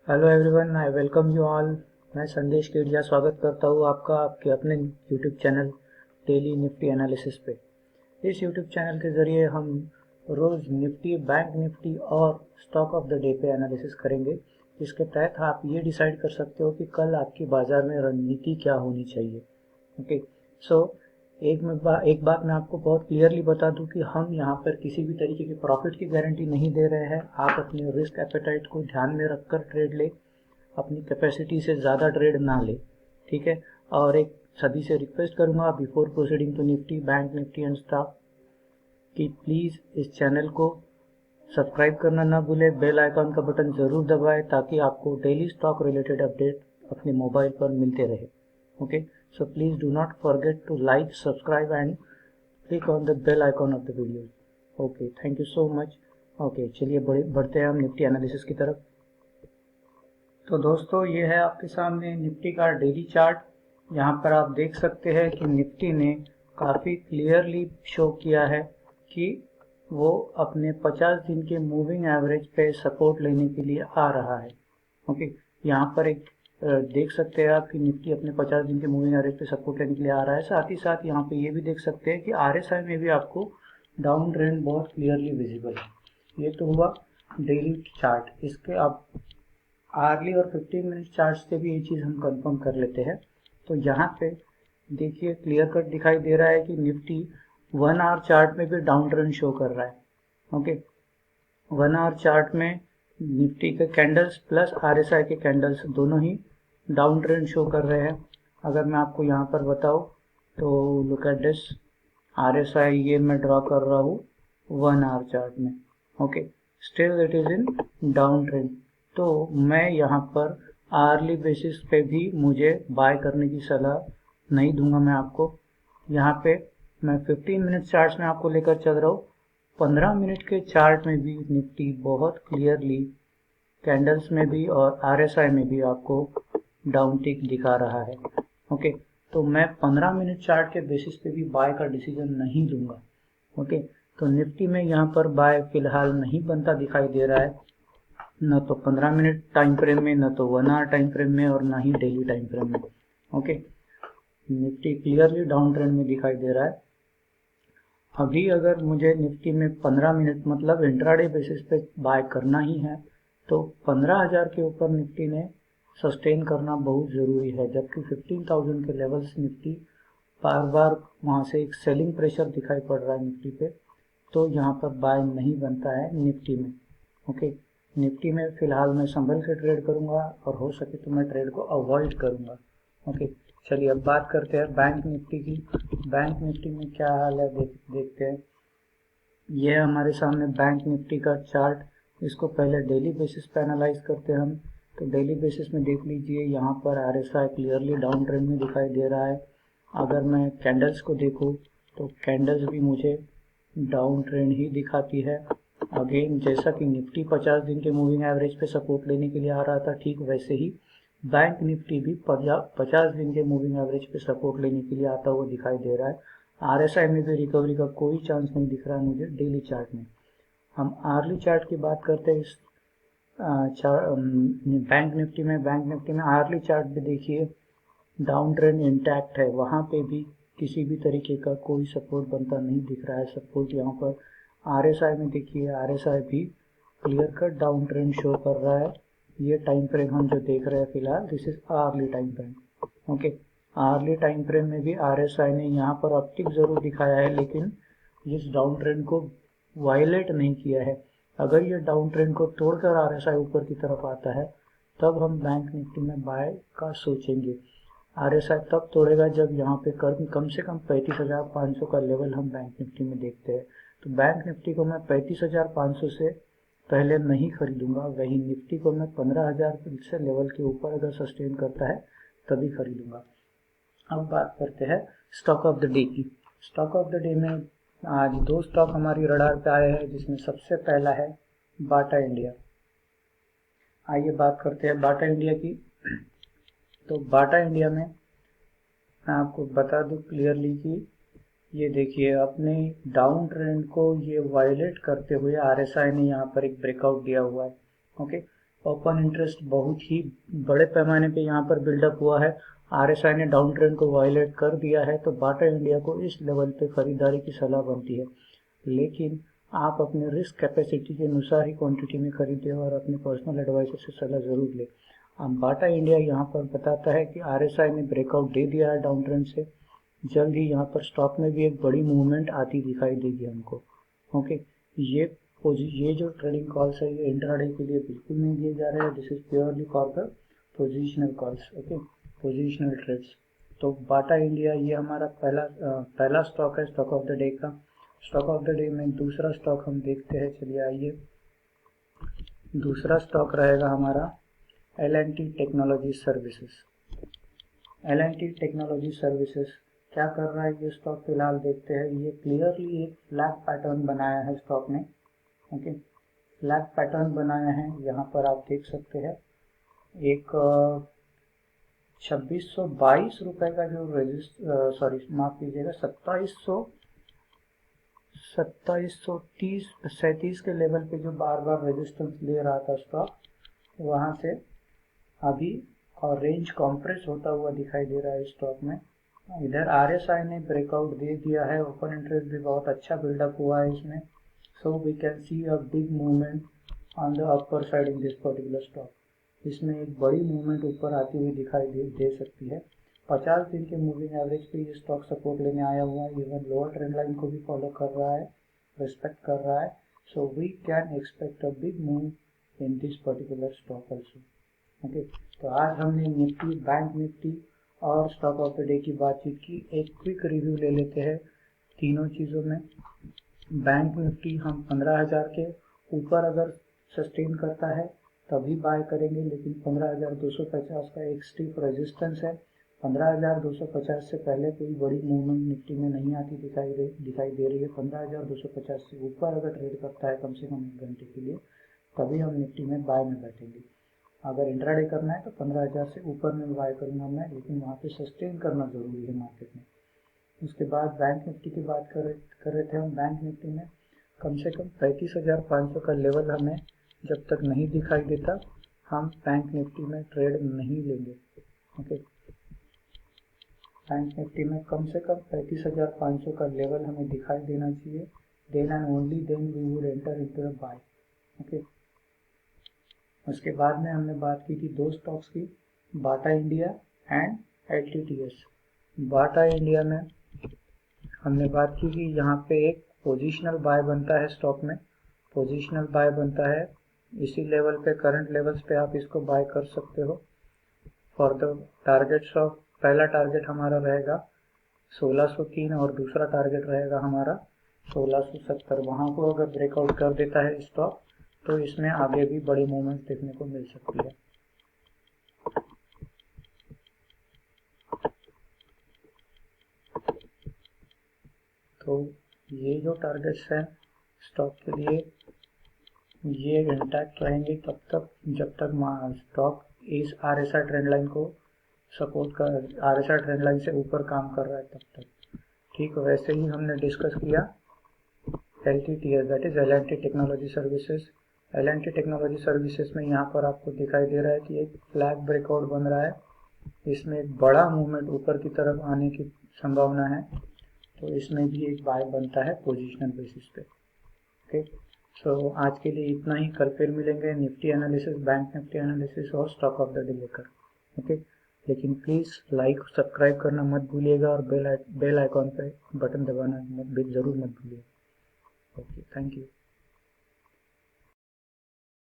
Hello everyone, I welcome you all. मैं संदेश केडिया स्वागत करता हूँ आपका आपके अपने YouTube channel daily Nifty analysis पे। इस यूट्यूब चैनल के ज़रिए हम रोज़ निफ्टी, बैंक निफ्टी और स्टॉक ऑफ द डे पे एनालिसिस करेंगे, जिसके तहत आप ये डिसाइड कर सकते हो कि कल आपकी बाज़ार में रणनीति क्या होनी चाहिए। ओके, सो एक बात मैं आपको बहुत क्लियरली बता दूं कि हम यहाँ पर किसी भी तरीके की प्रॉफिट की गारंटी नहीं दे रहे हैं। आप अपने रिस्क एपेटाइट को ध्यान में रखकर ट्रेड ले, अपनी कैपेसिटी से ज़्यादा ट्रेड ना ले, ठीक है। और एक सभी से रिक्वेस्ट करूंगा before proceeding to Nifty, bank Nifty and stock कि प्लीज़ इस चैनल को सब्सक्राइब करना ना भूलें, बेल आइकॉन का बटन ज़रूर दबाएं ताकि आपको डेली स्टॉक रिलेटेड अपडेट अपने मोबाइल पर मिलते रहे। Okay, so please do not forget to like, subscribe and click on the bell icon of the video. Okay, thank you so much. Okay, चलिए बढ़ते हैं हम निफ्टी एनालिसिस की तरफ। तो दोस्तों, ये है आपके सामने निफ्टी का डेली चार्ट। यहाँ पर आप देख सकते हैं कि निफ्टी ने काफ़ी क्लियरली शो किया है कि वो अपने 50 दिन के मूविंग एवरेज पे सपोर्ट लेने के लिए आ रहा है। ओके, यहाँ पर एक देख सकते हैं आप कि निफ्टी अपने 50 दिन के मूविंग एवरेज पे सपोर्ट लेने के लिए आ रहा है। साथ ही साथ यहाँ पे ये भी देख सकते हैं कि आरएसआई में भी आपको डाउन ट्रेंड बहुत क्लियरली विजिबल है। ये तो हुआ डेली चार्ट। इसके आप आर्ली और 15 मिनट चार्ट से भी ये चीज़ हम कंफर्म कर लेते हैं। तो यहाँ पे देखिए क्लियर कट दिखाई दे रहा है कि निफ्टी 1 आवर चार्ट में भी डाउन ट्रेंड शो कर रहा है। ओके, 1 आवर चार्ट में निफ्टी के कैंडल्स प्लस आरएसआई के कैंडल्स दोनों ही डाउन ट्रेंड शो कर रहे हैं। अगर मैं आपको यहाँ पर बताऊँ तो लुक एट दिस, आरएसआई ये मैं ड्रॉ कर रहा हूँ 1 आवर चार्ट में। Okay, still it is in down trend. तो मैं यहाँ पर आर्ली बेसिस पे भी मुझे बाय करने की सलाह नहीं दूंगा मैं आपको। यहाँ पे मैं 15 मिनट चार्ट में आपको लेकर चल रहा हूँ। 15 मिनट के चार्ट में भी निफ्टी बहुत क्लियरली कैंडल्स में भी और आरएसआई में भी आपको डाउन टिक दिखा रहा है। ओके, तो मैं 15 मिनट चार्ट के बेसिस पे भी बाय का डिसीजन नहीं लूँगा। ओके, तो निफ्टी में यहाँ पर बाय फिलहाल नहीं बनता दिखाई दे रहा है, न तो 15 मिनट टाइम फ्रेम में, न तो 1 आवर टाइम फ्रेम में, और ना ही डेली टाइम फ्रेम में। Okay, Nifty clearly down trend में दिखाई दे रहा है। अभी अगर मुझे निफ्टी में 15 मिनट मतलब इंट्राडे बेसिस पे बाय करना ही है तो 15,000 के ऊपर निफ्टी ने सस्टेन करना बहुत ज़रूरी है, जबकि 15,000 के लेवल्स निफ्टी बार बार वहाँ से एक सेलिंग प्रेशर दिखाई पड़ रहा है निफ्टी पे, तो यहाँ पर बाय नहीं बनता है निफ्टी में। ओके, निफ्टी में फ़िलहाल मैं संभल के ट्रेड करूँगा और हो सके तो मैं ट्रेड को अवॉइड करूँगा। ओके, चलिए अब बात करते हैं बैंक निफ्टी की। बैंक निफ्टी में क्या हाल है देखते हैं। ये है हमारे सामने बैंक निफ्टी का चार्ट। इसको पहले डेली बेसिस पे एनालाइज करते हैं हम। तो डेली बेसिस में देख लीजिए, यहाँ पर आरएसआई क्लियरली डाउन ट्रेंड में दिखाई दे रहा है। अगर मैं कैंडल्स को देखूँ तो कैंडल्स भी मुझे डाउन ट्रेंड ही दिखाती है। अगेन जैसा कि निफ्टी 50 दिन के मूविंग एवरेज पे सपोर्ट लेने के लिए आ रहा था, ठीक वैसे ही बैंक निफ्टी भी 50 दिन के मूविंग एवरेज पे सपोर्ट लेने के लिए आता हुआ दिखाई दे रहा है। आरएसआई में भी रिकवरी का कोई चांस नहीं दिख रहा है मुझे डेली चार्ट में। हम आर्ली चार्ट की बात करते हैं इस बैंक निफ्टी में। बैंक निफ्टी में आर्ली चार्ट भी देखिए डाउन ट्रेंड इंटैक्ट है, वहाँ पे भी किसी भी तरीके का कोई सपोर्ट बनता नहीं दिख रहा है। सपोर्ट यहाँ पर आरएसआई में देखिए, आरएसआई भी clear cut down trend show कर रहा है। ये टाइम फ्रेम हम जो देख रहे हैं फिलहाल, this is early time frame. Okay, early time frame में भी आरएसआई ने यहाँ पर अपटिक जरूर दिखाया है, लेकिन इस डाउन ट्रेंड को वायलेट नहीं किया है। अगर ये डाउन ट्रेंड को तोड़कर आरएसआई ऊपर की तरफ आता है तब हम बैंक निफ्टी में बाय का सोचेंगे। आरएसआई तब तोड़ेगा जब यहाँ पे कम से कम 35,500 का लेवल हम बैंक निफ्टी में देखते हैं। तो बैंक निफ्टी को मैं 35,500 से पहले नहीं खरीदूंगा। वही निफ्टी को मैं 15,000 से लेवल के ऊपर अगर सस्टेन करता है तभी खरीदूंगा। अब बात करते हैं स्टॉक ऑफ द डे की। स्टॉक ऑफ द डे में आज दो स्टॉक हमारी रडार पे आए हैं, जिसमें सबसे पहला है बाटा इंडिया। आइए बात करते हैं बाटा इंडिया की। तो बाटा इंडिया में मैं आपको बता दूं क्लियरली कि ये देखिए अपने डाउन ट्रेंड को ये वायलेट करते हुए आरएसआई ने यहाँ पर एक ब्रेकआउट दिया हुआ है। ओके, ओपन इंटरेस्ट बहुत ही बड़े पैमाने पे यहाँ पर बिल्डअप हुआ है, आरएसआई ने डाउन ट्रेंड को वायलेट कर दिया है, तो बाटा इंडिया को इस लेवल पे खरीदारी की सलाह बनती है। लेकिन आप अपने रिस्क कैपेसिटी के अनुसार ही क्वांटिटी में खरीदें और अपने पर्सनल एडवाइजर से सलाह ज़रूर लें। अब बाटा इंडिया यहाँ पर बताता है कि आरएसआई ने ब्रेकआउट दे दिया है डाउन ट्रेंड से, जल्द ही यहाँ पर स्टॉक में भी एक बड़ी मूवमेंट आती दिखाई देगी हमको। ओके, ये जो ट्रेडिंग कॉल्स है ये इंट्राडे के लिए बिल्कुल नहीं दिए जा रहे हैं, this is purely for the positional calls, okay, positional trades. तो बाटा इंडिया ये हमारा पहला स्टॉक है स्टॉक ऑफ द डे का। स्टॉक ऑफ द डे में दूसरा स्टॉक हम देखते हैं, चलिए आइए। दूसरा स्टॉक रहेगा हमारा L&T technology services. L&T technology services क्या कर रहा है ये स्टॉक, फिलहाल देखते हैं। ये क्लियरली एक फ्लैग पैटर्न बनाया है स्टॉक ने, ओके, फ्लैग पैटर्न बनाया है। यहाँ पर आप देख सकते हैं एक 2622 रुपए का जो माफ कीजिएगा 2730 के लेवल पे जो बार बार रेजिस्टेंस ले रहा था स्टॉक, वहां से अभी और रेंज कॉम्प्रेस होता हुआ दिखाई दे रहा है स्टॉक में। इधर आरएसआई ने ब्रेकआउट दे दिया है, ओपन इंटरेस्ट भी बहुत अच्छा बिल्डअप हुआ है इसमें, so we can see a big movement on the upper side in this particular stock. इसमें एक बड़ी मूवमेंट ऊपर आती हुई दिखाई दे सकती है। 50 दिन के मूविंग एवरेज पे ये स्टॉक सपोर्ट लेने आया हुआ है, इवन लोअर ट्रेंड लाइन को भी फॉलो कर रहा है, रिस्पेक्ट कर रहा है, so we can expect a big move in this particular stock also. Okay, तो आज हमने निफ्टी, बैंक निफ्टी और स्टॉक ऑफ द डे की बातचीत की। एक क्विक रिव्यू ले लेते हैं तीनों चीज़ों में। बैंक निफ्टी हम 15,000 के ऊपर अगर सस्टेन करता है तभी बाय करेंगे, लेकिन 15,250 का एक स्टीप रेजिस्टेंस है। 15,250 से पहले कोई बड़ी मूवमेंट निफ्टी में नहीं आती दिखाई दे रही है। 15,250 से ऊपर अगर ट्रेड करता है कम से कम 1 घंटे के लिए, तभी हम निफ्टी में बाय में बैठेंगे। अगर इंट्राडे करना है तो 15,000 से ऊपर में बाय करूँगा मैं, लेकिन वहाँ पे सस्टेन करना ज़रूरी है मार्केट में। उसके बाद बैंक निफ्टी की बात कर रहे थे हम। बैंक निफ्टी में कम से कम 35,500 का लेवल हमें जब तक नहीं दिखाई देता, हम बैंक निफ्टी में ट्रेड नहीं लेंगे। ओके, बैंक निफ्टी में कम से कम 35,500 का लेवल हमें दिखाई देना चाहिए, then and only then we would enter into the buy. Okay, उसके बाद में हमने बात की थी दो स्टॉक्स की, Bata India and LTTS। Bata India में हमने बात की कि यहाँ पे एक पोजिशनल बाय बनता है स्टॉक में, पोजिशनल बाय बनता है इसी लेवल पे, करंट लेवल्स पे आप इसको बाय कर सकते हो। फॉर द टारगेट्स ऑफ, पहला टारगेट हमारा रहेगा 1603 और दूसरा टारगेट रहेगा हमारा 1670। वहाँ को अगर ब्रेकआउट कर देता है स्टॉक तो इसमें आगे भी बड़ी मूवमेंट देखने को मिल सकती है। तो ये जो टारगेट्स हैं स्टॉक के लिए ये इंटैक्ट रहेंगे तब तक जब तक स्टॉक इस RSI ट्रेंड लाइन को सपोर्ट कर, RSI ट्रेंड लाइन से ऊपर काम कर रहा है तब तक। ठीक, वैसे ही हमने डिस्कस किया LTTS, that is L&T technology services. L&T technology services में यहाँ पर आपको दिखाई दे रहा है कि एक फ्लैग ब्रेकआउट बन रहा है, इसमें एक बड़ा मूवमेंट ऊपर की तरफ आने की संभावना है, तो इसमें भी एक बाय बनता है पोजिशनल बेसिस पे। ओके, सो आज के लिए इतना ही। कल फिर मिलेंगे Nifty analysis, bank Nifty analysis और स्टॉक ऑफ द डे लेकर। ओके, लेकिन प्लीज़ लाइक सब्सक्राइब करना मत भूलिएगा और बेल आइकॉन पे बटन दबाना ज़रूर मत भूलिएगा। Okay, thank you.